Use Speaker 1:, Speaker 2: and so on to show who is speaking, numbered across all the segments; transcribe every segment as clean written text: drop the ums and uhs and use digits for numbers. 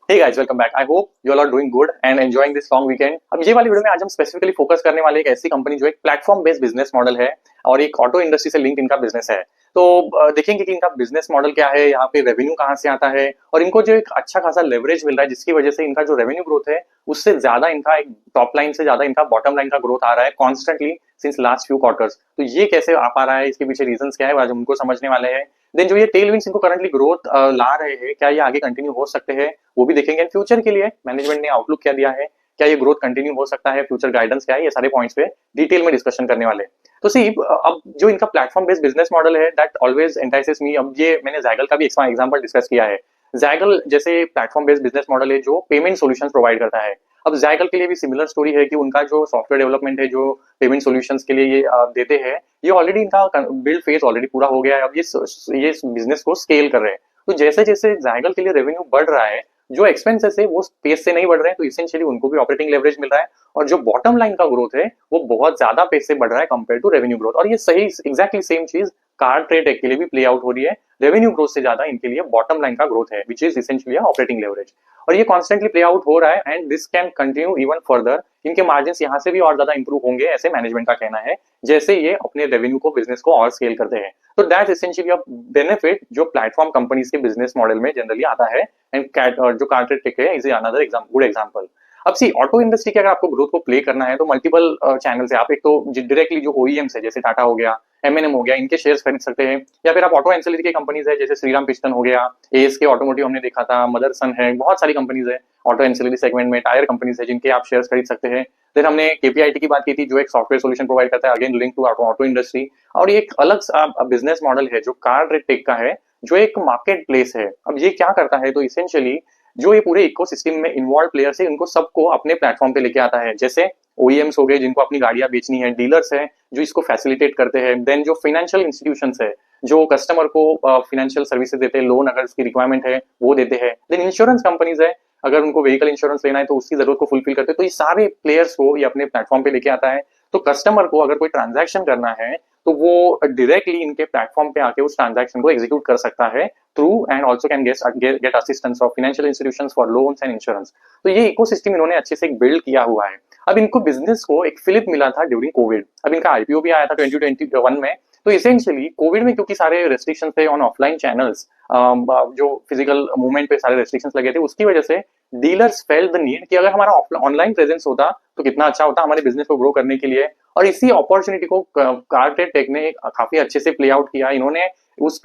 Speaker 1: Hey guys, welcome back. I hope you all are doing good and enjoying this long weekend. अब ये वाली video में आज हम स्पेसिफिकली फोकस करने वाले एक ऐसी कंपनी जो एक प्लेटफॉर्म बेस्ड बिजनेस मॉडल है और एक ऑटो इंडस्ट्री से लिंक इनका बिजनेस है। तो देखेंगे कि इनका बिजनेस मॉडल क्या है, यहाँ पे रेवेन्यू कहाँ से आता है और इनको जो एक अच्छा खासा लेवरेज मिल रहा है जिसकी वजह से इनका जो रेवेन्यू ग्रोथ है उससे ज्यादा इनका एक टॉप लाइन से ज्यादा इनका बॉटम लाइन का ग्रोथ आ रहा है constantly since last few quarters. तो ये कैसे आ पा रहा है, इसके पीछे रीजन क्या है, आज हम उनको समझने वाले हैं। देन जो ये टेल विंड्स इनको करंटली ग्रोथ ला रहे हैं, क्या ये आगे कंटिन्यू हो सकते हैं, वो भी देखेंगे। एंड फ्यूचर के लिए मैनेजमेंट ने आउटलुक क्या दिया है, क्या ये ग्रोथ कंटिन्यू हो सकता है, फ्यूचर गाइडेंस क्या है, ये सारे पॉइंट्स पे डिटेल में डिस्कशन करने वाले हैं। तो सी अब जो इनका प्लेटफॉर्म बेस्ड बिजनेस मॉडल है दैट ऑलवेज एंटाइसेस मी। अब ये मैंने जैगल का भी एग्जांपल डिस्कस किया है। जैगल जैसे प्लेटफॉर्म बेस्ड बिजनेस मॉडल है जो पेमेंट सॉल्यूशंस प्रोवाइड करता है। अब जैगल के लिए भी सिमिलर स्टोरी है कि उनका जो सॉफ्टवेयर डेवलपमेंट है जो पेमेंट सॉल्यूशंस के लिए ये देते हैं, ये ऑलरेडी इनका बिल्ड फेज ऑलरेडी पूरा हो गया है। अब ये बिजनेस को स्केल कर रहे हैं। तो जैसे जैसे जैगल के लिए रेवेन्यू बढ़ रहा है, जो एक्सपेंसेस है वो पेस से नहीं बढ़ रहे हैं, तो इसेंशियली उनको भी ऑपरेटिंग लेवरेज मिल रहा है। और जो बॉटम लाइन का ग्रोथ है वो बहुत ज्यादा पेस से बढ़ रहा है कंपेयर टू रेवेन्यू ग्रोथ। और ये सही एग्जैक्टली सेम चीज कार ट्रेड के लिए भी प्ले आउट हो रही है। रेवेन्यू ग्रोथ से ज्यादा इनके लिए बॉटम लाइन का ग्रोथ है which is essentially operating leverage. और ये कॉन्स्टेंटली प्ले आउट हो रहा है and this can continue even further. इनके मार्जिन यहाँ से भी और ज्यादा इंप्रूव होंगे ऐसे मैनेजमेंट का कहना है, जैसे ये अपने रेवेन्यू को बिजनेस को और स्केल करते हैं। तो दैट एसेंशियली अ बेनिफिट जो प्लेटफॉर्म कंपनीज के बिजनेस मॉडल में जनरली आता है। एंड जो कार्टेड टेक है इज अनदर गुड एग्जांपल। अब सी ऑटो इंडस्ट्री के अगर आपको ग्रोथ को प्ले करना है तो मल्टीपल चैनल है। आप एक तो डायरेक्टली जो ओईएम्स है जैसे टाटा हो गया, एमएनएम हो गया, इनके शेयर्स खरीद सकते हैं। या फिर आप ऑटो एंसिलरी की कंपनीज है जैसे श्रीराम पिस्टन हो गया, एएसके ऑटोमोटिव हमने देखा था, मदरसन है, बहुत सारी कंपनीज है ऑटो एंसिलरी सेगमेंट में, टायर कंपनीज है जिनके आप शेयर्स खरीद सकते हैं। फिर हमने केपीआईटी की बात की थी जो एक सॉफ्टवेयर सोल्यूशन प्रोवाइड करता है, again link to auto industry. और ये एक अलग बिजनेस मॉडल है जो कार टेक का है, जो एक मार्केट प्लेस है। अब ये क्या करता है, तो इसेंशियली जो ये पूरे इकोसिस्टम में इन्वॉल्व प्लेयर्स है उनको सबको अपने प्लेटफॉर्म पे लेके आता है। जैसे ओईएम्स हो गए जिनको अपनी गाड़ियां बेचनी है, डीलर्स है जो इसको फैसिलिटेट करते हैं, देन जो फाइनेंशियल इंस्टीट्यूशंस है जो कस्टमर को फाइनेंशियल सर्विसेज देते हैं, लोन अगर उसकी रिक्वायरमेंट है वो देते हैं, देन इंश्योरेंस कंपनीज है अगर उनको व्हीकल इंश्योरेंस लेना है तो उसकी जरूरत को फुलफिल करते हैं। तो ये सारे प्लेयर्स को ये अपने प्लेटफॉर्म पे लेके आता है। तो कस्टमर को अगर कोई ट्रांजैक्शन करना है तो वो डायरेक्टली इनके प्लेटफॉर्म पे आके उस ट्रांजैक्शन को एग्जीक्यूट कर सकता है through and also can get assistance of financial institutions for loans and insurance. तो ये इकोसिस्टम इन्होंने अच्छे से बिल्ड किया हुआ है। अब इनको बिजनेस को एक फिलिप मिला था ड्यूरिंग कोविड। अब इनका आईपीओ भी आया था 2021 में। तो इसेंशियली कोविड में क्योंकि सारे रेस्ट्रिक्शन थे ऑन ऑफलाइन चैनल्स, जो फिजिकल मूवमेंट पे सारे रेस्ट्रिक्शंस लगे थे, उसकी वजह से डीलर्स फेल्ट द नीड कि अगर हमारा ऑनलाइन प्रेजेंस होता तो कितना अच्छा होता हमारे बिजनेस को ग्रो करने के लिए। और इसी अपॉर्चुनिटी को कारटेड टेक ने काफी अच्छे से प्ले आउट किया। इन्होंने उस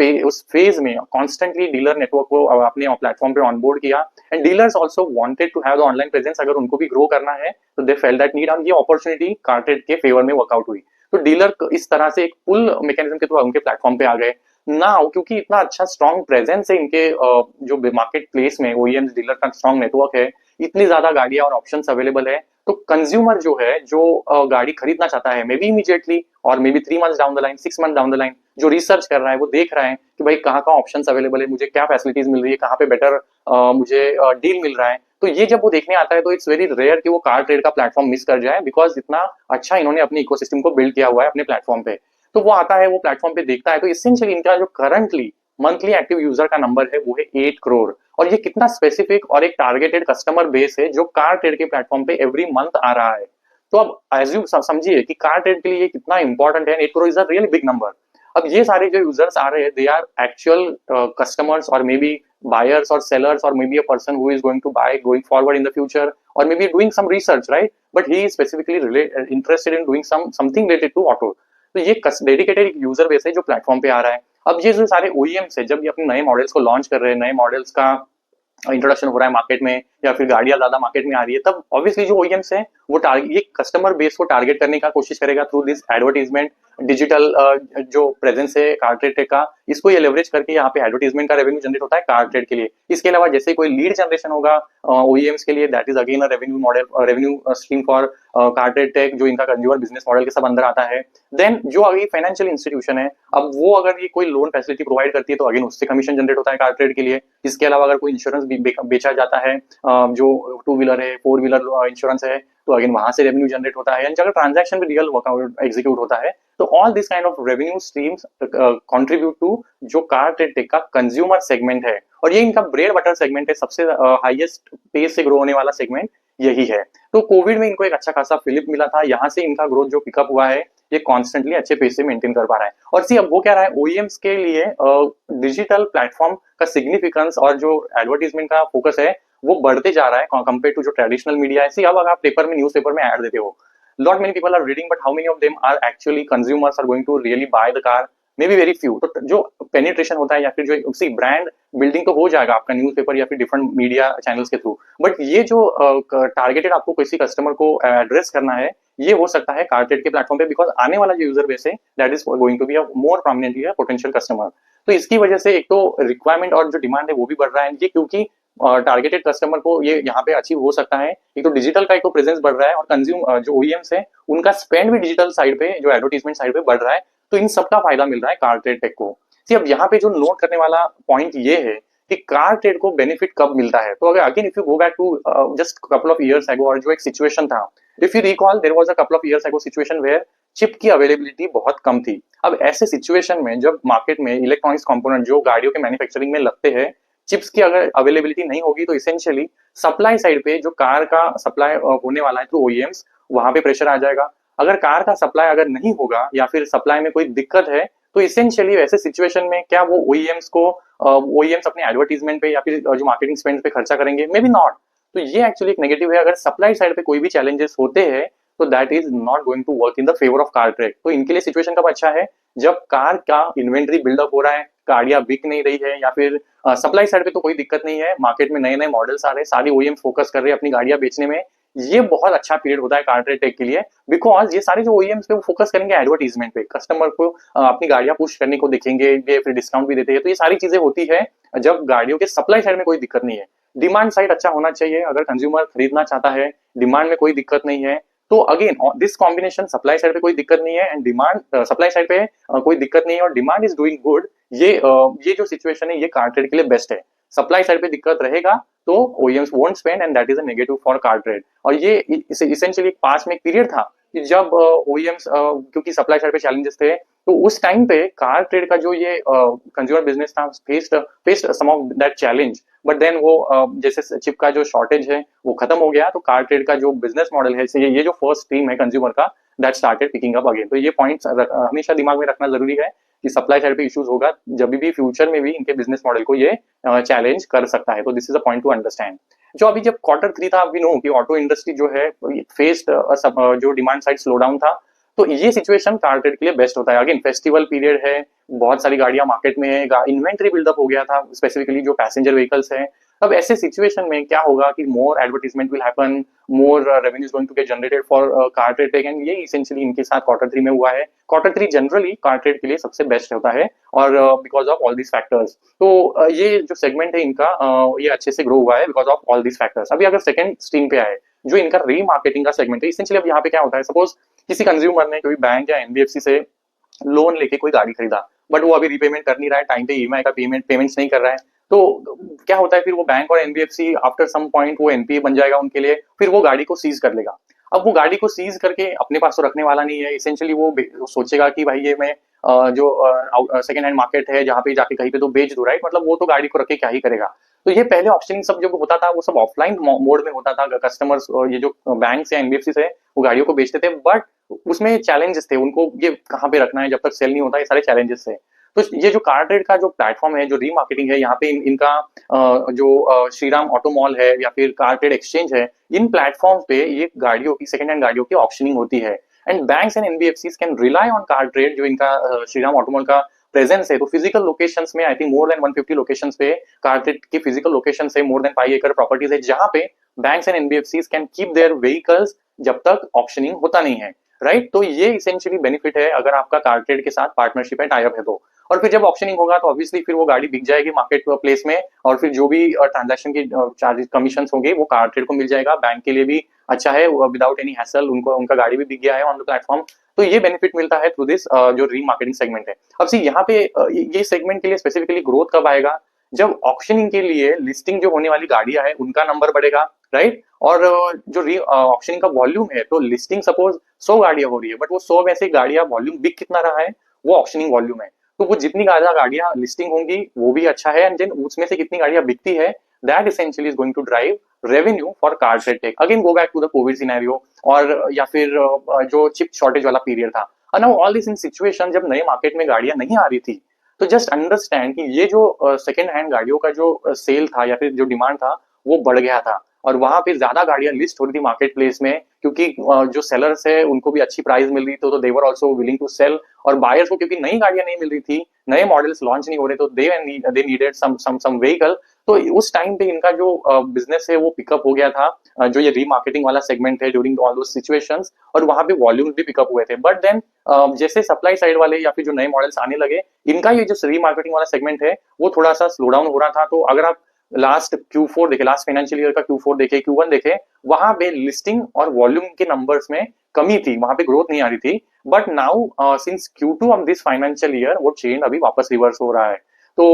Speaker 1: फेज में कॉन्स्टेंटली डीलर नेटवर्क को अपने प्लेटफॉर्म पे ऑनबोर्ड किया। And dealers also wanted to have the online presence, अगर उनको भी ग्रो करना है तो दे फेल्ट दैट नीड। ये अपॉर्चुनिटी कारटेड के फेवर में वर्कआउट हुई। तो डीलर इस तरह से एक पुल मैकेनिज्म के थ्रू उनके प्लेटफॉर्म पे आ गए। नाउ क्योंकि इतना अच्छा स्ट्रॉन्ग प्रेजेंस है इनके जो मार्केट प्लेस में ओईएम्स डीलर का स्ट्रॉन्ग नेटवर्क है, इतनी ज्यादा गाड़ियां और ऑप्शंस अवेलेबल है, तो कंज्यूमर जो है जो गाड़ी खरीदना चाहता है मे बी इमीडिएटली और may be 3 months down the line, 6 month down the line, जो रिसर्च कर रहा है वो देख रहा है कि भाई कहाँ कहाँ ऑप्शंस अवेलेबल है, मुझे क्या फैसिलिटीज मिल रही है, कहाँ पे बेटर मुझे डील मिल रहा है। तो ये जब वो देखने आता है तो इट्स वेरी रेयर कि वो कार ट्रेड का प्लेटफॉर्म मिस कर जाए, बिकॉज इतना अच्छा इन्होंने अपने इकोसिस्टम को बिल्ड किया हुआ है अपने प्लेटफॉर्म पे। तो वो आता है, वो प्लेटफॉर्म पे देखता है, तो इसेंशियली इनका जो करंटली मंथली एक्टिव यूजर का नंबर है वो है 8 करोड़। और ये कितना स्पेसिफिक और एक टारगेटेड कस्टमर बेस है जो कार ट्रेड के प्लेटफॉर्म पे एवरी मंथ आ रहा है। तो अब एज्यूम समझिए कि कार ट्रेड के लिए कितना इंपॉर्टेंट है। 8 crore is a really big number. अब ये सारे जो यूजर्स आ रहे हैं दे आर एक्चुअल कस्टमर्स और may be buyers or sellers or maybe a person who is going to buy going forward in the future or maybe doing some research, right? But he is specifically interested in doing something related to auto. तो ये dedicated user base है जो platform पे आ रहा है। अब ये जो सारे ओईएम्स है जब ये अपने नए मॉडल्स को लॉन्च कर रहे हैं, नए मॉडल्स का इंट्रोडक्शन हो रहा है मार्केट में या फिर गाड़ियां ज्यादा मार्केट में आ रही है, तब ऑब्वियसली जो ओईएम्स है वो टारगेट ये कस्टमर बेस को टारगेट करने का कोशिश करेगा थ्रू दिस एडवर्टीजमेंट। डिजिटल जो प्रेजेंस है कारट्रेड का, इसको ये लेवरेज करके यहाँ पे एडवर्टीजमेंट का रेवेन्यू जनरेट होता है कारट्रेड के लिए। इसके अलावा जैसे कोई लीड जनरेशन होगा ओईएम्स के लिए, that is again a revenue model, revenue stream for CarTrade Tech जो इनका कंज्यूमर बिजनेस मॉडल के सब अंदर आता है। देन जो अभी फाइनेंशियल इंस्टीट्यूशन है, अब वो अगर ये कोई लोन फैसिलिटी प्रोवाइड करती है तो अगेन उससे कमीशन जनरेट होता है कारट्रेड के लिए। इसके अलावा अगर कोई इंश्योरेंस बेचा जाता है, जो 2 व्हीलर है, 4 व्हीलर इंश्योरेंस है, तो अगेन वहां से रेवेन्यू जनरेट होता है। अगर ट्रांजैक्शन भी रियल वर्कआउट एग्जीक्यूट होता है तो all this kind of revenue streams contribute to जो कार ट्रेड टेक का कंज्यूमर सेगमेंट है और ये इनका ब्रेड बटर सेगमेंट है, सबसे हाईएस्ट पेस से ग्रो होने वाला सेगमेंट यही है। तो कोविड में इनको एक अच्छा खासा फिलिप मिला था, यहाँ से इनका ग्रोथ जो पिकअप हुआ है ये कॉन्स्टेंटली अच्छे पेस से मेंटेन कर पा रहा है। और सी अब वो क्या रहा है, ओईएम्स के लिए डिजिटल प्लेटफॉर्म का सिग्निफिकेंस और जो एडवर्टीजमेंट का फोकस है वो बढ़ते जा रहा है कंपेयर टू जो ट्रेडिशनल मीडिया है। सी अब अगर आप पेपर में, न्यूज पेपर में ऐड देते हो, lot many people are reading, but how many of them are actually consumers are going to really buy the car? May be very few. तो जो पेनिट्रेशन होता है या फिर जो उसी ब्रांड बिल्डिंग तो हो जाएगा आपका न्यूज़पेपर या फिर डिफरेंट मीडिया चैनल्स के थ्रू, बट ये जो टारगेटेड आपको किसी कस्टमर को एड्रेस करना है ये हो सकता है कार्टेड के प्लेटफॉर्म पे, बिकॉज आने वाला जो यूजर बेस है that is going to be a more prominently a potential customer. तो इसकी वजह से एक तो रिक्वायरमेंट और जो डिमांड है वो भी बढ़ रहा है, ये क्योंकि टारगेटेड कस्टमर को ये यहाँ पे अचीव हो सकता है। एक तो डिजिटल का एक तो प्रेजेंस बढ़ रहा है और कंज्यूम जो ओईएम्स है उनका स्पेंड भी डिजिटल साइड पे, जो एडवर्टीजमेंट साइड पे बढ़ रहा है, तो इन सबका फायदा मिल रहा है कार ट्रेड टेक को। सी अब यहाँ पे जो नोट करने वाला पॉइंट ये है कि कार ट्रेड को बेनिफिट कब मिलता है। तो अगर again if you go back to just couple of years ago, और जो एक सिचुएशन था, if you recall there was a couple of years ago situation where chip की अवेलेबिलिटी बहुत कम थी। अब ऐसे सिचुएशन में जब मार्केट में इलेक्ट्रॉनिक्स कंपोनेंट जो गाड़ियों के मैन्युफैक्चरिंग में लगते हैं, चिप्स की अगर अवेलेबिलिटी नहीं होगी तो इसेंशियली सप्लाई साइड पे जो कार का सप्लाई होने वाला है थ्रू ओईएम्स, वहां पे प्रेशर आ जाएगा। अगर कार का सप्लाई अगर नहीं होगा या फिर सप्लाई में कोई दिक्कत है तो इसेंशियली ऐसे सिचुएशन में क्या वो ओईएम्स को ओईएम्स अपने एडवर्टीजमेंट पे या फिर जो मार्केटिंग स्पेंड पे खर्चा करेंगे, मे बी नॉट। तो ये एक्चुअली एक नेगेटिव है। अगर सप्लाई साइड पे कोई भी चैलेंजेस होते हैं तो that is not going to work in the favour of CarTrade. तो इनके लिए सिचुएशन कब अच्छा है, जब कार का इन्वेंट्री बिल्डअप हो रहा है, गाड़ियां बिक नहीं रही है, या फिर सप्लाई साइड पे तो कोई दिक्कत नहीं है, मार्केट में नए नए मॉडल्स आ रहे हैं, सारी ओईएम फोकस कर रहे हैं अपनी गाड़ियां बेचने में। ये बहुत अच्छा पीरियड होता है कार ट्रेड टेक के लिए, बिकॉज ये सारे जो ओईएम्स पे वो फोकस करेंगे एडवर्टीजमेंट पे, कस्टमर को अपनी गाड़ियां पुश करने को देखेंगे, ये फिर डिस्काउंट भी देते हैं। तो ये सारी चीजें होती है जब गाड़ियों के सप्लाई साइड में कोई दिक्कत नहीं है। डिमांड साइड अच्छा होना चाहिए, अगर कंज्यूमर खरीदना चाहता है, डिमांड में कोई दिक्कत नहीं है, तो again this combination, supply side पे कोई दिक्कत नहीं है एंड डिमांड सप्लाई साइड पे कोई दिक्कत नहीं है और डिमांड इज डूइंग गुड, ये जो सिचुएशन है ये कार ट्रेड के लिए बेस्ट है। सप्लाई साइड पे दिक्कत रहेगा तो OEMs won't spend and that is a negative for car trade. और ये इसेंशियली पास में एक पीरियड था कि जब ओईएम्स क्योंकि सप्लाई साइड पे चैलेंजेस थे, तो उस टाइम पे कार ट्रेड का जो ये कंज्यूमर बिजनेस था faced some of that challenge, but then वो जैसे चिप का जो शॉर्टेज है वो खत्म हो गया, तो कार ट्रेड का जो बिजनेस मॉडल है, ये जो फर्स्ट स्ट्रीम है कंज्यूमर का, that started picking up again. तो ये पॉइंट्स हमेशा दिमाग में रखना जरूरी है कि सप्लाई साइड पे इश्यूज होगा जब भी फ्यूचर में भी इनके बिजनेस मॉडल को ये चैलेंज कर सकता है। तो this is a point two understand. जो अभी जब क्वार्टर 3 था, अभी नो कि ऑटो इंडस्ट्री जो है फेस्ड जो डिमांड साइड स्लो डाउन था, तो ये सिचुएशन कार ट्रेड के लिए बेस्ट होता है। अगेन फेस्टिवल पीरियड है, बहुत सारी गाड़ियां मार्केट में है, इन्वेंट्री बिल्डअप हो गया था, स्पेसिफिकली जो पैसेंजर व्हीकल्स है। अब ऐसे सिचुएशन में क्या होगा कि more advertisement will happen, more revenue is going to get generated for car trade Tech, and ये इसेंशियली इनके साथ क्वार्टर 3 में हुआ है। क्वार्टर 3 जनरली कार ट्रेड के लिए सबसे बेस्ट होता है और because of all these factors. तो ये जो सेगमेंट है इनका ये अच्छे से ग्रो हुआ है because of all these factors. अभी अगर सेकंड स्ट्रीम पे आए, जो इनका रीमार्केटिंग का सेगमेंट है, इसेंशियली अब यहाँ पे क्या होता है, सपोज किसी कंज्यूमर ने कोई बैंक या एनबीएफसी से लोन लेके कोई गाड़ी खरीदा, बट वो अभी रीपेमेंट कर नहीं रहा है, टाइम पे ईएमआई का पेमेंट्स नहीं कर रहा है, तो क्या होता है फिर वो बैंक और एनबीएफसी आफ्टर सम पॉइंट वो एनपीए बन जाएगा उनके लिए, फिर वो गाड़ी को सीज कर लेगा। अब वो गाड़ी को सीज करके अपने पास तो रखने वाला नहीं है, इसेंशियली वो सोचेगा कि भाई ये मैं जो सेकंड हैंड मार्केट है जहाँ पे जाके कहीं पे तो बेच दूं, राइट, मतलब वो तो गाड़ी को रख के क्या ही करेगा। तो ये पहले ऑप्शनिंग सब जब होता था वो सब ऑफलाइन मोड में होता था, कस्टमर्स ये जो बैंक या एनबीएफसी से वो गाड़ियों को बेचते थे, बट उसमें चैलेंजेस थे, उनको ये कहाँ पे रखना है जब तक सेल नहीं होता, ये सारे चैलेंजेस थे। तो ये जो कार ट्रेड का जो प्लेटफॉर्म है, जो रीमार्केटिंग है, यहाँ पे इनका जो श्रीराम ऑटो मॉल है या फिर कार ट्रेड एक्सचेंज है, इन प्लेटफॉर्म पे ये गाड़ियों की, सेकंड हैंड गाड़ियों की ऑप्शनिंग होती है। And banks and NBFCs can rely on car trade, जो इनका श्रीराम ऑटो मॉल का प्रेजेंस है। तो फिजिकल लोकेशंस में I think more than 150 locations पे कार ट्रेड की फिजिकल लोकेशन है, मोर देन 5 एकड़ प्रॉपर्टीज है, जहां पे banks and NBFCs can keep their vehicles जब तक ऑप्शनिंग होता नहीं है, राइट। तो ये इसेंशियली बेनिफिट है अगर आपका कार ट्रेड के साथ पार्टनरशिप है, टाइप है तो। और फिर जब ऑप्शनिंग होगा तो ऑब्वियसली फिर वो गाड़ी बिक जाएगी मार्केट प्लेस में, और फिर जो भी ट्रांजैक्शन की चार्जेस कमीशन होंगे वो कार ट्रेड को मिल जाएगा। बैंक के लिए भी अच्छा है, विदाउट एनी हैसल उनको उनका गाड़ी भी बिक गया है ऑन द प्लेटफॉर्म। तो ये बेनिफिट मिलता है थ्रू दिस जो रीमार्केटिंग सेगमेंट है। अब सी यहाँ पे ये सेगमेंट के लिए स्पेसिफिकली ग्रोथ कब आएगा, जब ऑक्शनिंग के लिए लिस्टिंग जो होने वाली गाड़ियां है उनका नंबर बढ़ेगा, राइट। और जो ऑक्शनिंग का वॉल्यूम है, तो लिस्टिंग सपोज 100 गाड़ियां हो रही है, बट वो 100 में से गाड़ियां वॉल्यूम बिक कितना रहा है, वो ऑक्शनिंग वॉल्यूम है। तो वो जितनी ज्यादा गाड़ियां लिस्टिंग होंगी वो भी अच्छा है, एंड देन उसमें से कितनी गाड़ियां बिकती है, that essentially is going to drive revenue for car trade Tech. Again go back to the Covid scenario, और या फिर जो चिप शॉर्टेज वाला पीरियड था, और now all this in situation जब नए मार्केट में गाड़ियां नहीं आ रही थी। तो जस्ट अंडरस्टैंड कि ये जो सेकेंड हैंड गाड़ियों का जो सेल था या फिर जो डिमांड था वो बढ़ गया था, और वहां पे ज्यादा गाड़ियां लिस्ट हो रही थी मार्केट प्लेस में, क्योंकि जो सेलर्स है उनको भी अच्छी प्राइस मिल रही थी, तो they were also willing to sell. और बायर्स को क्योंकि नई गाड़ियां नहीं मिल रही थी, नए मॉडल्स लॉन्च नहीं हो रहे, तो दे नीडेड सम व्हीकल। तो उस टाइम पे इनका जो बिजनेस है वो पिकअप हो गया था, जो ये रीमार्केटिंग वाला सेगमेंट है ड्यूरिंग ऑल दोस सिचुएशंस, और वहां पे वॉल्यूम भी पिकअप हुए थे। बट देन जैसे सप्लाई साइड वाले या फिर जो नए मॉडल्स आने लगे, इनका ये जो रीमार्केटिंग वाला सेगमेंट है वो थोड़ा सा स्लो डाउन हो रहा था। तो अगर आप लास्ट Q4 देखे, लास्ट फाइनेंशियल ईयर का Q4 देखे, Q1 देखे, वहां पे लिस्टिंग और वॉल्यूम के नंबर्स में कमी थी, वहां पे ग्रोथ नहीं आ रही थी। But now since Q2 of this financial year वो चेंज अभी वापस रिवर्स हो रहा है। तो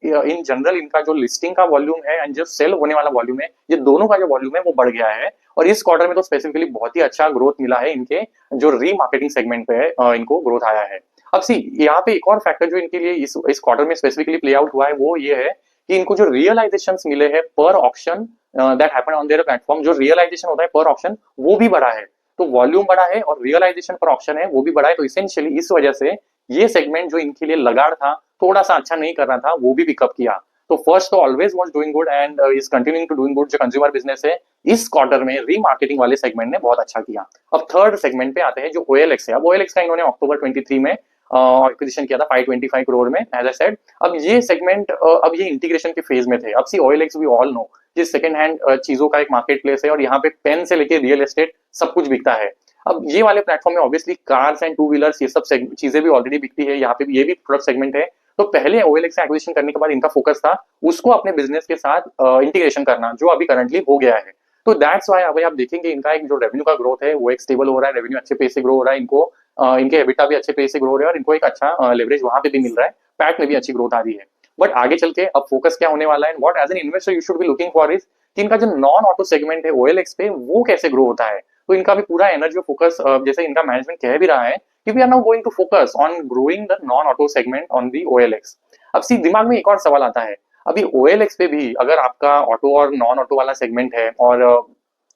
Speaker 1: इन जनरल इनका जो लिस्टिंग का वॉल्यूम है एंड जो सेल होने वाला वॉल्यूम है, ये दोनों का जो वॉल्यूम है वो बढ़ गया है। और इस क्वार्टर में तो स्पेसिफिकली बहुत ही अच्छा ग्रोथ मिला है इनके जो रीमार्केटिंग सेगमेंट पे है, इनको ग्रोथ आया है। अब सी यहाँ पे एक और फैक्टर जो इनके लिए इस क्वार्टर में स्पेसिफिकली प्ले आउट हुआ है वो ये है कि इनको जो रियलाइजेशन मिले हैं पर option that happen on their platform, जो रियलाइजेशन होता है पर ऑप्शन वो भी बढ़ा है। तो वॉल्यूम बढ़ा है और रियलाइजेशन पर ऑप्शन है वो भी बढ़ा है। तो इसेंशियली इस वजह से ये सेगमेंट जो इनके लिए लगाड़ था, थोड़ा सा अच्छा नहीं कर रहा था, वो भी पिकअप किया। तो फर्स्ट तो always was doing good and is continuing to doing good. जो कंज्यूमर बिजनेस है इस क्वार्टर में रीमार्केटिंग वाले सेगमेंट ने बहुत अच्छा किया। अब थर्ड सेगमेंट पे आते हैं जो OLX है। अब OLX का इन्होंने अक्टूबर 23 में एक्विजिशन किया था 525 करोड़ में, एज आई सेड। अब ये सेगमेंट अब ये इंटीग्रेशन के फेज में थे। अब सी OLX वी ऑल नो ये सेकंड हैंड चीजों का एक मार्केट प्लेस है, और यहाँ पे पेन से लेके रियल एस्टेट सब कुछ बिकता है। अब ये वाले प्लेटफॉर्म में obviously cars and two wheelers ये सब चीजें भी ऑलरेडी बिकती है, यहाँ पे भी ये भी प्रोडक्ट सेगमेंट है। तो पहले OLX से एक्विजिशन करने के बाद इनका फोकस था उसको अपने बिजनेस के साथ इंटीग्रेशन करना, जो अभी करंटली हो गया है। तो दैट्स वाई अभी आप देखेंगे इनका एक जो रेवेन्यू का ग्रोथ है वो एक स्टेबल हो रहा है, रेवेन्यू अच्छे पेस से ग्रो हो रहा है, इनको इनके एबिटा भी अच्छे पेस से ग्रो हो रहे हैं, और इनको एक अच्छा लेवरेज वहां पे भी मिल रहा है, पैट में भी अच्छी ग्रोथ आ रही है। बट आगे चल के अब फोकस क्या होने वाला है, what as an investor you should be looking for is कि इनका जो नॉन ऑटो सेगमेंट है OLX पे वो कैसे ग्रो होता है। तो इनका भी पूरा एनर्जी फोकस, जैसे इनका मैनेजमेंट कह भी रहा है कि we are now going to focus on growing the non auto segment on the OLX। अब सी दिमाग में एक और सवाल आता है, अभी OLX पे भी अगर आपका ऑटो और नॉन ऑटो वाला सेगमेंट है, और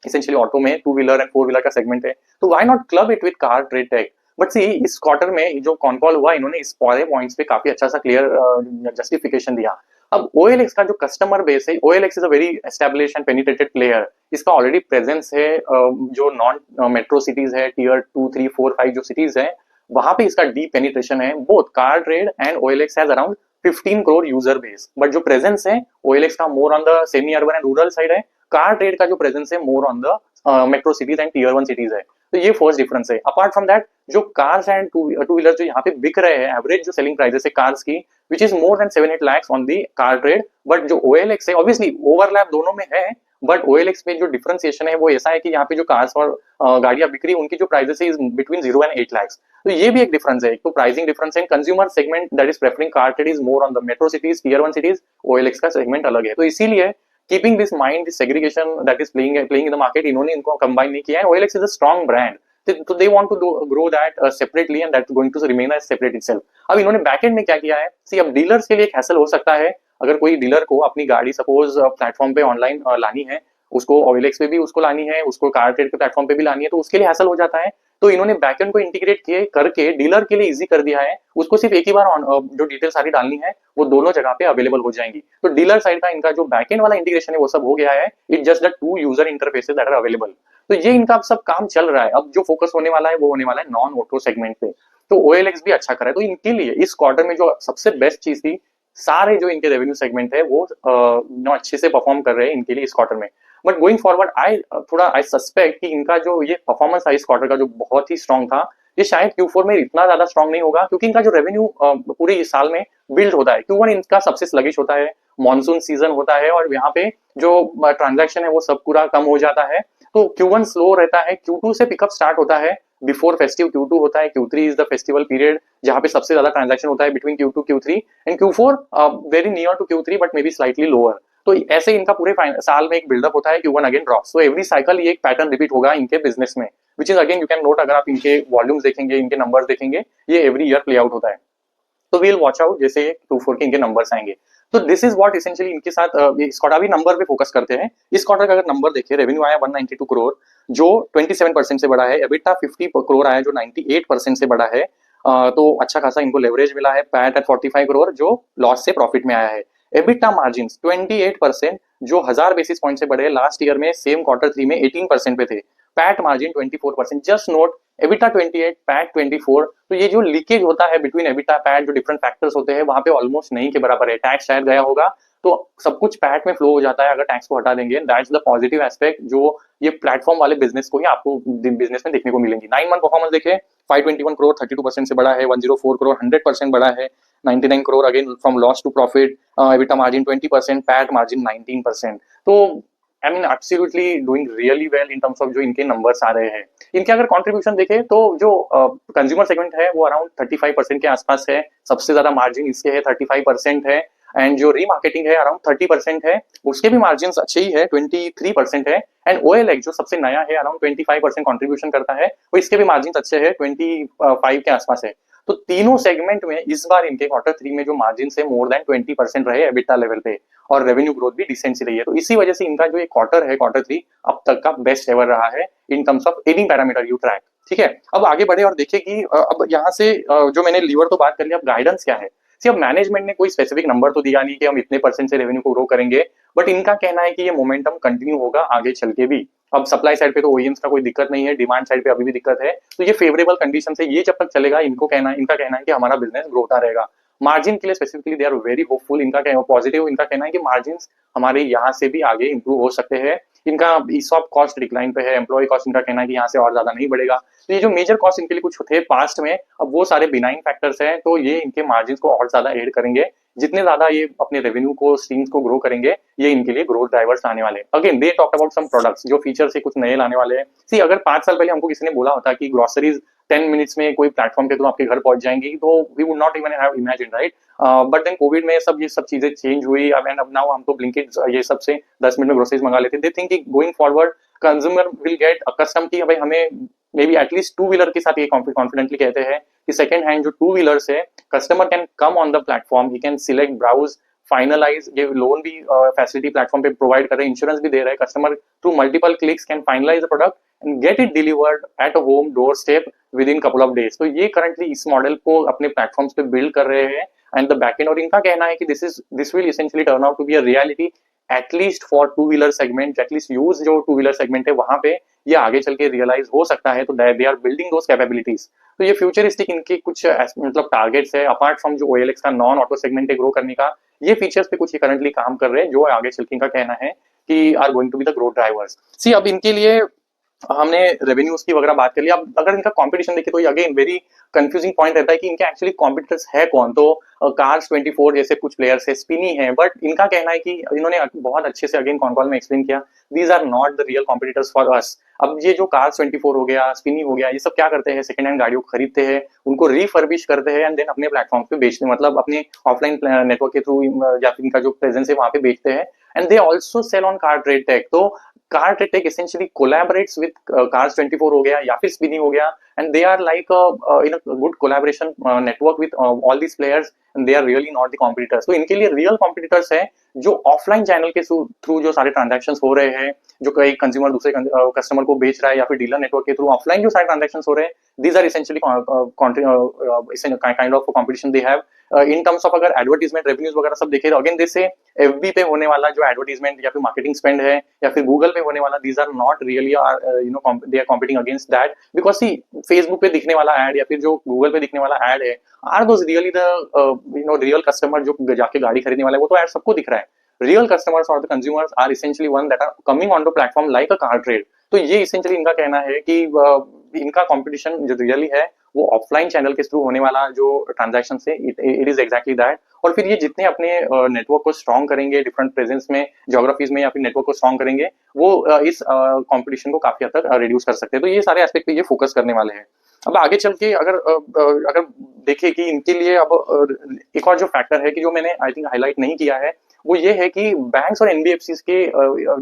Speaker 1: इसेंशियली ऑटो में two wheeler and four wheeler का सेगमेंट है, तो why not club it with car trade Tech. But see इस क्वार्टर में जो कॉन कॉल हुआ, इन्होंने इस पूरे पॉइंट्स पे काफी अच्छा सा क्लियर जस्टिफिकेशन दिया। अब OLX का जो कस्टमर बेस है, OLX is a very establish and penetrated player. इसका ऑलरेडी प्रेजेंस है जो नॉन मेट्रो सिटीज है, टियर 2, 3, 4, 5 जो सिटीज है, वहां पे इसका डीप पेनिट्रेशन है। Both car trade and OLX has around 15 crore user base, but जो प्रेजेंस है OLX का मोर on the semi urban and rural side है। कार ट्रेड का जो प्रेजेंस है मोर on the metro cities and tear 1 cities है। तो ये फर्स्ट डिफरेंस है। अपार्ट फ्रॉम दैट जो कार्स एंड टू व्हीलर जो यहाँ पे बिक रहे हैं, एवरेज जो सेलिंग प्राइसेस है कार्स की which is more than 7-8 lakhs on the car trade. But जो OLX है ऑब्वियसली ओवरलैप दोनों में है, बट OLX में जो डिफरेंशिएशन है वो ऐसा है कि यहाँ पे जो कार्स और गाड़ियां बिक्री उनकी जो प्राइसेस है इज बिटवीन 0 and 8 lakhs। तो ये भी एक डिफरेंस है। एक तो प्राइसिंग डिफरेंस है, consumer segment that is preferring CarTrade is more on the metro cities, tier 1 cities, OLX का सेगमेंट अलग है। तो इसीलिए keeping this mind this segregation that is playing in the market, इन्होंने इनको कंबाइन नहीं किया है। OLX is a strong brand, तो they want to grow that separately and that going to remain as separate itself. अब इन्होंने backend में क्या किया है, सी अब डीलर्स के लिए एक हैसल हो सकता है। अगर कोई डीलर को अपनी गाड़ी सपोज प्लेटफॉर्म पे ऑनलाइन लानी है, उसको OLX पे भी उसको लानी है, उसको कार ट्रेड के प्लेटफॉर्म पे भी लानी है, तो उसके लिए हैसल हो जाता है। तो इन्होंने बैकएंड को इंटीग्रेट किए करके डीलर के लिए इजी कर दिया है। उसको सिर्फ एक ही बार जो डिटेल सारी डालनी है वो दोनों जगह पे अवेलेबल हो जाएंगी। तो डीलर साइड का इनका जो बैकएंड वाला इंटीग्रेशन है वो सब हो गया है। It just the two user interfaces that are available. तो ये इनका सब काम चल रहा है। अब जो फोकस होने वाला है वो होने वाला है नॉन ऑटो सेगमेंट पे। तो OLX भी अच्छा कर रहा है। तो इनके लिए इस क्वार्टर में जो सबसे बेस्ट चीज थी, सारे जो इनके रेवेन्यू सेगमेंट है वो अच्छे से परफॉर्म कर रहे हैं इनके लिए इस क्वार्टर में। But going forward I suspect कि इनका जो ये परफॉर्मेंस था इस क्वार्टर का जो बहुत ही स्ट्रॉन्ग था, ये शायद Q4 में इतना ज्यादा स्ट्रॉन्ग नहीं होगा, क्योंकि इनका जो रेवेन्यू पूरे इस साल में बिल्ड होता है। Q1 इनका सबसे स्लगिश होता है, मॉनसून सीजन होता है, और यहाँ पे जो ट्रांजैक्शन है वो सब पूरा कम हो जाता है। तो Q1 स्लो रहता है, Q2 से पिकअप स्टार्ट होता है, बिफोर फेस्टिव Q2 होता है, Q3 is the festival period जहाँ पे सबसे ज्यादा ट्रांजैक्शन होता है between Q2 Q3, and Q4 very near to Q3 but may be slightly lower. तो ऐसे इनका पूरे साल में एक बिल्डअप होता है, Q1 again drop. So every cycle ये एक पैटर्न रिपीट होगा इनके बिजनेस में, which is again you can note, अगर आप इनके वॉल्यूम्स देखेंगे, इनके नंबर्स देखेंगे, ये एवरी ईयर प्ले आउट होता है। तो वील वॉच आउट जैसे Q4 के इनके नंबर्स आएंगे। तो दिस इज व्हाट एसेंशियली इनके साथ इस क्वार्टर अभी नंबर पे फोकस करते हैं। इस क्वार्टर का अगर नंबर देखिए, रेवेन्यू आया 192 करोड़ जो 27% से बड़ा है, एबिटा 50 करोड़ आया जो 98% से बड़ा है। तो अच्छा खासा इनको लेवरेज मिला है। पैट एट 45 करोड़ जो लॉस से प्रॉफिट में आया है। एबिटा मार्जिन 28% जो 1000 बेसिस पॉइंट से बढ़े। लास्ट ईयर में सेम Q3 में 18% पे थे। PAT margin 24%। Just note, EBITDA 28, PAT 24। तो ये जो लीकेज होता है बिटवीन एबिटा पैट, जो डिफरेंट फैक्टर्स होते हैं वहां पे ऑलमोस्ट नहीं के बराबर है। टैक्स शायद गया होगा तो सब कुछ पैट में फ्लो हो जाता है अगर टैक्स को हटा देंगे। दैट्स द पॉजिटिव एस्पेक्ट जो ये प्लेटफॉर्म वाले बिजनेस को ही आपको बिजनेस में देखने को मिलेंगी। 9 मंथ परफॉर्मेंस देखे, 521 करोड़ 32% से बड़ा है। 104 करोड़ 100% बड़ा है। 99 crore again from loss to profit. EBITDA margin 20%, PAT margin 19%। तो I mean absolutely doing really well in terms of जो इनके नंबर्स आ रहे हैं। इनके अगर कंट्रीब्यूशन देखें तो जो कंज्यूमर सेगमेंट है वो अराउंड 35% के आसपास है। सबसे ज्यादा मार्जिन इसके है, 35% है। एंड जो रीमार्केटिंग है अराउंड 30% है, उसके भी मार्जिन अच्छे ही है, 23% है। एंड OLX जो सबसे नया है अराउंड 25% कॉन्ट्रीब्यूशन करता है, वो इसके भी मार्जिन अच्छे है, 25 के आसपास है। तो तीनों सेगमेंट में इस बार इनके Q3 में जो मार्जिन है मोर देन 20% रहे एबिटा लेवल पे, और रेवेन्यू ग्रोथ भी डिसेंट सी रही है। तो इसी वजह से इनका जो ये क्वार्टर है Q3 अब तक का बेस्ट एवर रहा है इन terms of any parameter you track. ठीक है, अब आगे बढ़े और देखें कि अब यहाँ से जो मैंने लीवर तो बात कर लिया, अब गाइडेंस क्या है। अब मैनेजमेंट ने कोई स्पेसिफिक नंबर तो दिया नहीं कि हम इतने % से रेवेन्यू को ग्रो करेंगे, बट इनका कहना है कि ये मोमेंटम कंटिन्यू होगा आगे चल के भी। अब सप्लाई साइड पे तो ओईएम्स का कोई दिक्कत नहीं है, डिमांड साइड पे अभी भी दिक्कत है, तो ये फेवरेबल कंडीशन से ये जब तक चलेगा इनका कहना है कि हमारा बिजनेस ग्रो होता रहेगा। मार्जिन के लिए specifically they are very hopeful. इनका पॉजिटिव इनका कहना है कि मार्जिन हमारे यहाँ से भी आगे इंप्रूव हो सकते हैं। इनका ईसॉप कॉस्ट डिक्लाइन पे है, एम्प्लॉय कॉस्ट इनका कहना है कि यहाँ से और ज्यादा नहीं बढ़ेगा। तो ये जो मेजर कॉस्ट इनके लिए कुछ थे पास्ट में, अब वो सारे बिनाइन फैक्टर्स हैं, तो ये इनके मार्जिन को और ज्यादा एड करेंगे। जितने ज्यादा ये अपने रेवेन्यू को स्ट्रीम्स को ग्रो करेंगे, ये इनके लिए ग्रोथ ड्राइवर्स आने वाले हैं। Again they talk about some products जो फीचर से कुछ नए लाने वाले हैं। सी अगर 5 साल पहले हमको किसी ने बोला होता कि ग्रोसरीज 10 मिनट्स में कोई प्लेटफॉर्म के थ्रू आपके घर पहुंच जाएंगी, तो we would not even have imagine, right. But then Covid में ये सब चीजें चेंज हुई। अब नाउ हम तो ब्लिंकिट ये सब से 10 मिनट में ग्रोसरीज मंगा लेते हैं। दे थिंक कि going forward consumer will get accustom कि भाई हमें मे बी एटलीस्ट 2 व्हीलर के साथ ये कॉन्फिडेंटली कहते हैं कि सेकंड हैंड जो 2 व्हीलर्स है, customer can come on the platform, he can select, browse, finalise. ये लोन भी फैसिलिटी प्लेटफॉर्म पे प्रोवाइड कर रहे हैं, इंश्योरेंस भी दे रहे हैं। Customer through multiple clicks can finalise the product and get it delivered at a home door step within couple of days. तो ये करंटली इस मॉडल को अपने प्लेटफॉर्म्स पे बिल्ड कर रहे हैं एंड द बैकएंड। और इनका कहना है कि this will essentially turn out to be a reality at least for 2 wheeler segment, at least use जो 2 व्हीलर सेगमेंट है वहां पे ये आगे चल के रियलाइज हो सकता है। तो they are building those capabilities. तो ये फ्यूचरिस्टिक इनके कुछ मतलब टारगेट्स है अपार्ट फ्रॉम जो OLX का नॉन ऑटो सेगमेंट है ग्रो करने का। ये फीचर्स पे कुछ ये करंटली काम कर रहे हैं जो आगे चल के इनका कहना है कि are going to be the growth drivers. See अब इनके लिए हमने रेवेन्यूज की वगैरह बात कर लिया। अब अगर इनका कंपटीशन देखे तो ये अगेन वेरी कंफ्यूजिंग पॉइंट रहता है कि इनके एक्चुअली कॉम्पिटिटर्स है कौन। तो कार्स 24 जैसे कुछ प्लेयर्स है, स्पिनी है, बट इनका कहना है कि इन्होंने बहुत अच्छे से अगेन कॉन कॉल में एक्सप्लेन किया, these are not the real competitors for us. अब ये जो कार्स 24 हो गया, स्पिनी हो गया, ये सब क्या करते हैं, सेकंड हैंड गाड़ियों को खरीदते हैं, उनको रिफर्बिश करते हैं एंड देन अपने प्लेटफॉर्म पे बेचते हैं, मतलब अपने ऑफलाइन नेटवर्क के थ्रू या फिर इनका जो प्रेजेंस है वहां पे बेचते हैं। And they also sell on car trade Tech. तो car trade Tech essentially collaborates with Cars 24 हो गया या फिर स्पिनी हो गया, and they are like in a good collaboration network with all these players, and they are really not the competitors। तो इनके लिए रियल कॉम्पिटिटर्स है जो ऑफलाइन चैनल के थ्रू जो सारे ट्रांजैक्शंस हो रहे हैं, जो कई कंज्यूमर दूसरे कस्टमर को बेच रहा है या फिर डीलर नेटवर्क के थ्रू ऑफलाइन जो सारे ट्रांजैक्शंस हो रहे हैं, these are essentially kind of competition they have in terms of अगर एडवर्टीजमेंट रेवेन्यूज वगैरह सब देखे तो अगेन जैसे एफबी पे होने वाला जो एडवर्टीजमेंट या फिर मार्केटिंग स्पेंड है या फिर गूगल पे होने वाला, these are not really they are competing against that, because see Facebook पे दिखने वाला एड या फिर जो गूगल पे दिखने वाला एड है, are those really the real customer जो जाके गाड़ी खरीदने वाला है, वो तो एड सबको दिख रहा है। रियल कस्टमर्स और the consumers are essentially one that are coming onto platform like a car trade। तो ये essentially इनका कहना है कि इनका कंपटीशन जो रियली है वो ऑफलाइन चैनल के थ्रू होने वाला जो ट्रांजैक्शन है, इट इज एग्जैक्टली दैट। और फिर ये जितने अपने नेटवर्क को स्ट्रॉन्ग करेंगे डिफरेंट प्रेजेंस में, ज्योग्राफीज में या फिर नेटवर्क को स्ट्रॉन्ग करेंगे, वो इस कंपटीशन को काफी हद तक रिड्यूस कर सकते हैं। तो ये सारे एस्पेक्ट पे ये फोकस करने वाले हैं। अब आगे चल के अगर देखें कि इनके लिए अब एक और जो फैक्टर है कि जो मैंने आई थिंक हाईलाइट नहीं किया है, वो ये है कि बैंक्स और एनबीएफसी के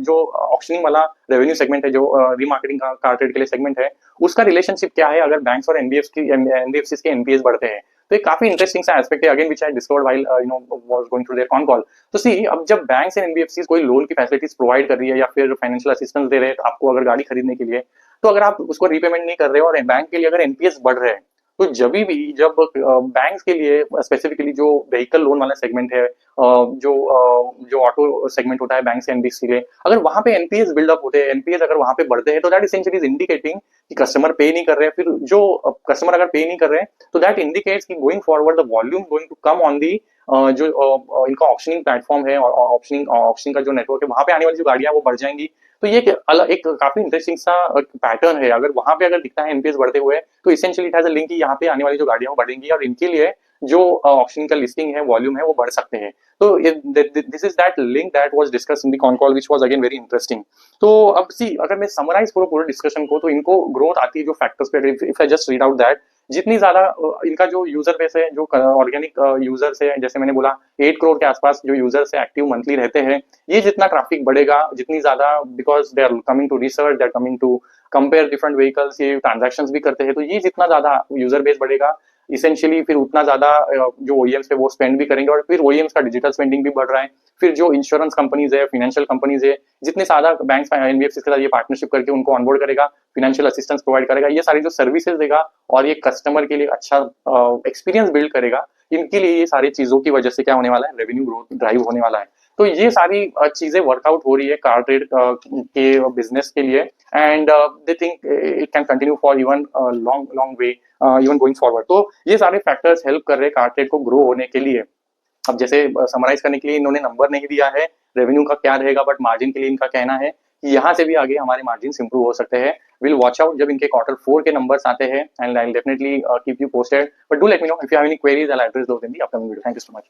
Speaker 1: जो ऑक्शनिंग वाला रेवेन्यू सेगमेंट है, जो रीमार्केटिंग का कार ट्रेड के लिए सेगमेंट है, उसका रिलेशनशिप क्या है अगर बैंक्स और एनबीएफसी के एनपीएस बढ़ते हैं। तो एक काफी इंटरेस्टिंग सा एस्पेक्ट है again which I discovered while was going through their con call. तो सी अब जब बैंक्स एंड एनबीएफसी कोई लोन की फैसिलिटीज प्रोवाइड कर रही है या फिर फाइनेंशियल असिस्टेंस दे रहे हैं आपको अगर गाड़ी खरीदने के लिए, तो अगर आप उसको रीपेमेंट नहीं कर रहे हो और बैंक के लिए अगर एनपीएस बढ़ रहे हैं, तो जब भी जब बैंक्स के लिए स्पेसिफिकली जो व्हीकल लोन वाला सेगमेंट है, जो ऑटो सेगमेंट होता है बैंक से एनबीएफसी के, अगर वहां पे एनपीएस बिल्डअप होते हैं, एनपीएस अगर वहां पे बढ़ते हैं, तो दैट इसेंशियली इज इंडिकेटिंग कि कस्टमर पे नहीं कर रहे हैं। फिर जो कस्टमर अगर पे नहीं कर रहे हैं, तो दैट इंडिकेट्स कि going forward the volume going to come on the जो इनका ऑप्शनिंग प्लेटफॉर्म है और ऑप्शनिंग का जो नेटवर्क है, वहां पे आने वाली जो गाड़ियां वो बढ़ जाएंगी। तो ये एक काफी इंटरेस्टिंग सा पैटर्न है। अगर वहां पे अगर दिखता है एनपीएस बढ़ते हुए, तो essentially it has a link कि यहाँ पे आने वाली जो गाड़ियां वो बढ़ेंगी और इनके लिए जो ऑप्शन का लिस्टिंग है, वॉल्यूम है, वो बढ़ सकते हैं। तो this is that link that was discussed in the con call which was again very interesting. तो अब सी अगर मैं समराइज करूं पूरे डिस्कशन को, तो इनको ग्रोथ आती है जो फैक्टर्स पे, if I just read out that, जितनी ज्यादा इनका जो यूजर बेस है, जो ऑर्गेनिक यूजर्स है, जैसे मैंने बोला 8 करोड़ के आसपास जो यूजर्स है एक्टिव मंथली रहते हैं, ये जितना ट्रैफिक बढ़ेगा, जितनी ज्यादा, because they are coming to research, they are coming to compare different vehicles, ये ट्रांजैक्शंस भी करते हैं, तो ये जितना ज्यादा यूजर बेस बढ़ेगा, इसेंशियली फिर उतना ज्यादा जो ओईएम्स पे वो स्पेंड भी करेंगे, और फिर ओईएम्स का डिजिटल स्पेंडिंग भी बढ़ रहा है। फिर जो इंश्योरेंस कंपनीज है, फाइनेंशियल कंपनीज है, जितने ज्यादा बैंक एनबीएफसी के साथ ये पार्टनरशिप करके उनको ऑनबोर्ड करेगा, फाइनेंशियल असिस्टेंस प्रोवाइड करेगा, ये सारी जो सर्विसेज देगा और ये कस्टमर के लिए अच्छा एक्सपीरियंस बिल्ड करेगा, इनके लिए ये सारी चीजों की वजह से क्या होने वाला है, रेवेन्यू ग्रोथ ड्राइव होने वाला है। तो ये सारी चीजें वर्कआउट हो रही है कार ट्रेड के बिजनेस के लिए, and they think it can continue for even long long way even going forward. तो ये सारे फैक्टर्स हेल्प कर रहे हैं कार ट्रेड को ग्रो होने के लिए। अब जैसे समराइज करने के लिए इन्होंने नंबर नहीं दिया है रेवेन्यू का क्या रहेगा, बट मार्जिन के लिए इनका कहना है कि यहाँ से भी आगे हमारे मार्जिन इंप्रूव हो सकते हैं। विल वॉच आउट जब इनके Q4 के नंबर्स आते हैं, and I will definitely keep you posted, but do let me know if you have any queries, I will address those in the upcoming video. Thank you so much.